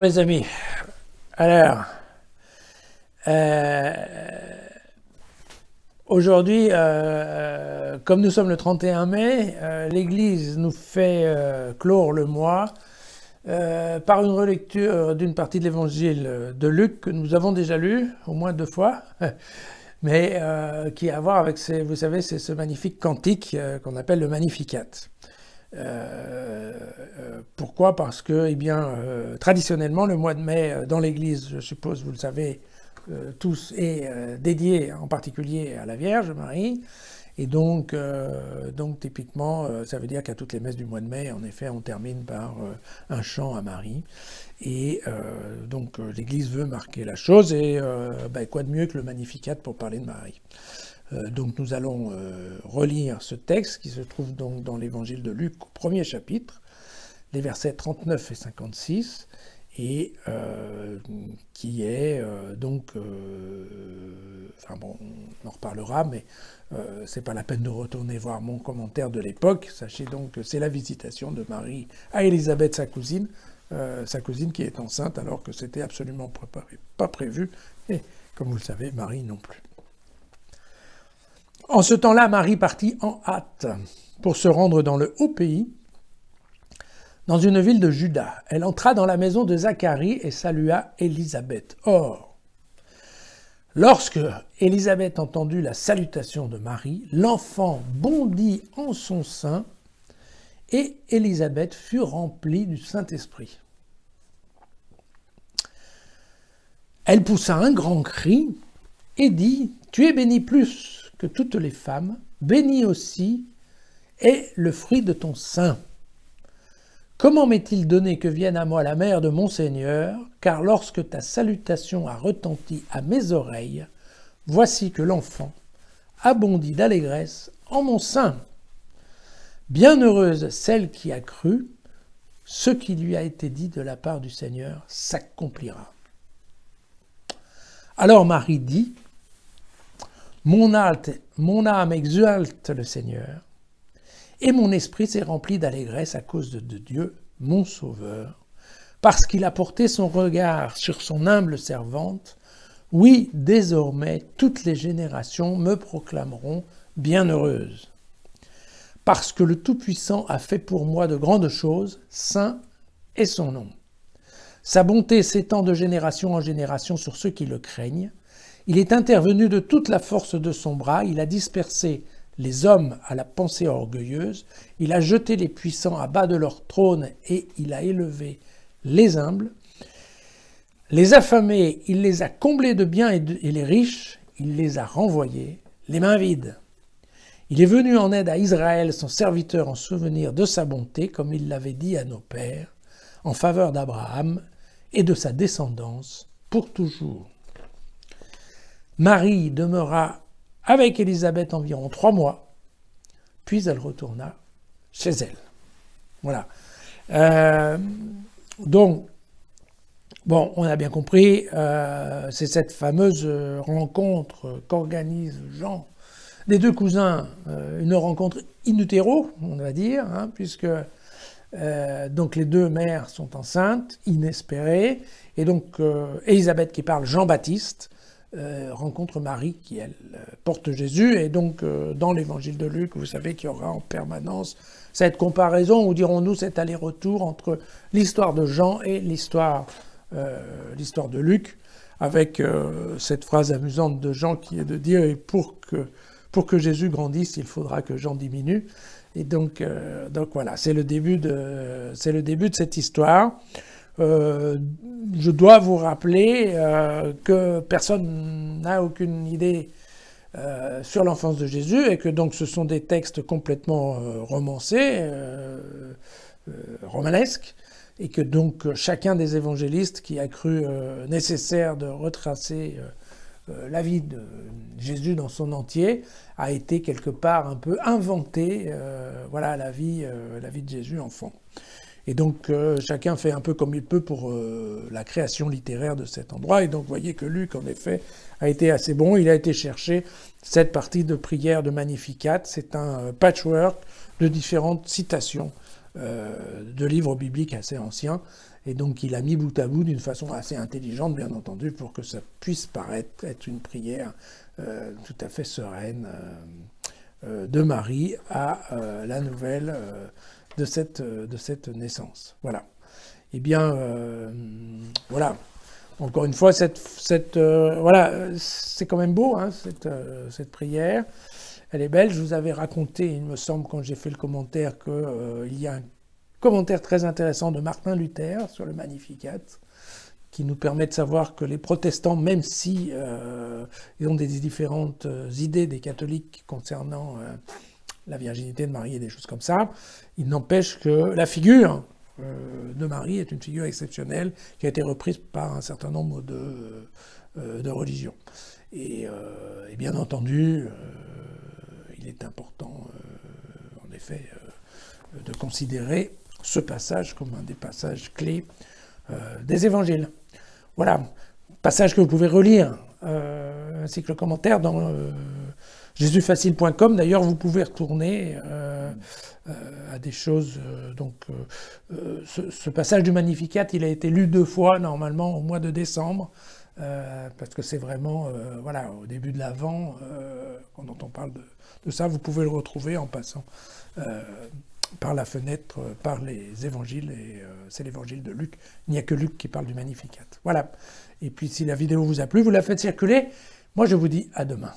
Les amis, alors, euh, aujourd'hui, comme nous sommes le 31 mai, l'Église nous fait clore le mois par une relecture d'une partie de l'Évangile de Luc que nous avons déjà lu au moins 2 fois, mais qui a à voir avec, vous savez, c'est ce magnifique cantique qu'on appelle le Magnificat. Pourquoi? Parce que, eh bien, traditionnellement, le mois de mai dans l'Église, je suppose, vous le savez tous, est dédié en particulier à la Vierge Marie. Et donc typiquement, ça veut dire qu'à toutes les messes du mois de mai, en effet, on termine par un chant à Marie. Et donc l'Église veut marquer la chose, et quoi de mieux que le Magnificat pour parler de Marie. Donc nous allons relire ce texte qui se trouve donc dans l'évangile de Luc, au premier chapitre, les versets 39 et 56, et qui est enfin bon, on en reparlera, mais c'est pas la peine de retourner voir mon commentaire de l'époque. Sachez donc que c'est la visitation de Marie à Élisabeth, sa cousine qui est enceinte, alors que c'était absolument pas prévu, et comme vous le savez, Marie non plus. En ce temps-là, Marie partit en hâte pour se rendre dans le haut pays, dans une ville de Juda. Elle entra dans la maison de Zacharie et salua Élisabeth. Or, lorsque Élisabeth entendit la salutation de Marie, l'enfant bondit en son sein et Élisabeth fut remplie du Saint-Esprit. Elle poussa un grand cri et dit « Tu es bénie plus que toutes les femmes, béni aussi est le fruit de ton sein. Comment m'est-il donné que vienne à moi la mère de mon Seigneur, car lorsque ta salutation a retenti à mes oreilles, voici que l'enfant a bondi d'allégresse en mon sein. Bienheureuse celle qui a cru, ce qui lui a été dit de la part du Seigneur s'accomplira. » Alors Marie dit, mon âme exalte le Seigneur, et mon esprit s'est rempli d'allégresse à cause de Dieu, mon Sauveur, parce qu'il a porté son regard sur son humble servante. Oui, désormais, toutes les générations me proclameront bienheureuse. Parce que le Tout-Puissant a fait pour moi de grandes choses, saint est son nom. Sa bonté s'étend de génération en génération sur ceux qui le craignent. Il est intervenu de toute la force de son bras, il a dispersé les hommes à la pensée orgueilleuse, il a jeté les puissants à bas de leur trône et il a élevé les humbles. Les affamés, il les a comblés de biens et les riches, il les a renvoyés les mains vides. Il est venu en aide à Israël, son serviteur, en souvenir de sa bonté, comme il l'avait dit à nos pères, en faveur d'Abraham et de sa descendance pour toujours. Marie demeura avec Élisabeth environ 3 mois, puis elle retourna chez elle. Voilà. Donc, bon, on a bien compris, c'est cette fameuse rencontre qu'organise Jean des 2 cousins, une rencontre in utero, on va dire, hein, puisque donc les 2 mères sont enceintes, inespérées, et donc Élisabeth qui parle Jean-Baptiste, rencontre Marie qui, elle, porte Jésus. Et donc, dans l'évangile de Luc, vous savez qu'il y aura en permanence cette comparaison, ou dirons-nous cet aller-retour entre l'histoire de Jean et l'histoire de Luc, avec cette phrase amusante de Jean qui est de dire « Et pour que Jésus grandisse, il faudra que Jean diminue ». Et donc voilà, c'est le début de cette histoire. Je dois vous rappeler que personne n'a aucune idée sur l'enfance de Jésus, et que donc ce sont des textes complètement romancés, romanesques, et que donc chacun des évangélistes qui a cru nécessaire de retracer la vie de Jésus dans son entier a été quelque part un peu inventé, voilà, la vie de Jésus enfant. Et donc, chacun fait un peu comme il peut pour la création littéraire de cet endroit. Et donc, vous voyez que Luc, en effet, a été assez bon. Il a été chercher cette partie de prière de Magnificat. C'est un patchwork de différentes citations de livres bibliques assez anciens, et donc il a mis bout à bout d'une façon assez intelligente, bien entendu, pour que ça puisse paraître être une prière tout à fait sereine de Marie à la nouvelle de cette naissance. Voilà. Eh bien, voilà. Encore une fois, voilà, c'est quand même beau, hein, cette prière. Elle est belle. Je vous avais raconté, il me semble, quand j'ai fait le commentaire, qu'il y a un commentaire très intéressant de Martin Luther sur le Magnificat, qui nous permet de savoir que les protestants, même si ils ont des différentes idées des catholiques concernant la virginité de Marie et des choses comme ça, il n'empêche que la figure de Marie est une figure exceptionnelle qui a été reprise par un certain nombre de religions. Et bien entendu, il est important, en effet, de considérer ce passage comme un des passages clés des évangiles. Voilà, passage que vous pouvez relire, ainsi que le commentaire dans jésusfacile.com. D'ailleurs, vous pouvez retourner à des choses. Ce passage du Magnificat, il a été lu 2 fois, normalement, au mois de décembre, parce que c'est vraiment, voilà, au début de l'Avent, quand on parle de ça, vous pouvez le retrouver en passant par la fenêtre, par les évangiles, et c'est l'évangile de Luc. Il n'y a que Luc qui parle du Magnificat. Voilà. Et puis, si la vidéo vous a plu, vous la faites circuler. Moi, je vous dis à demain.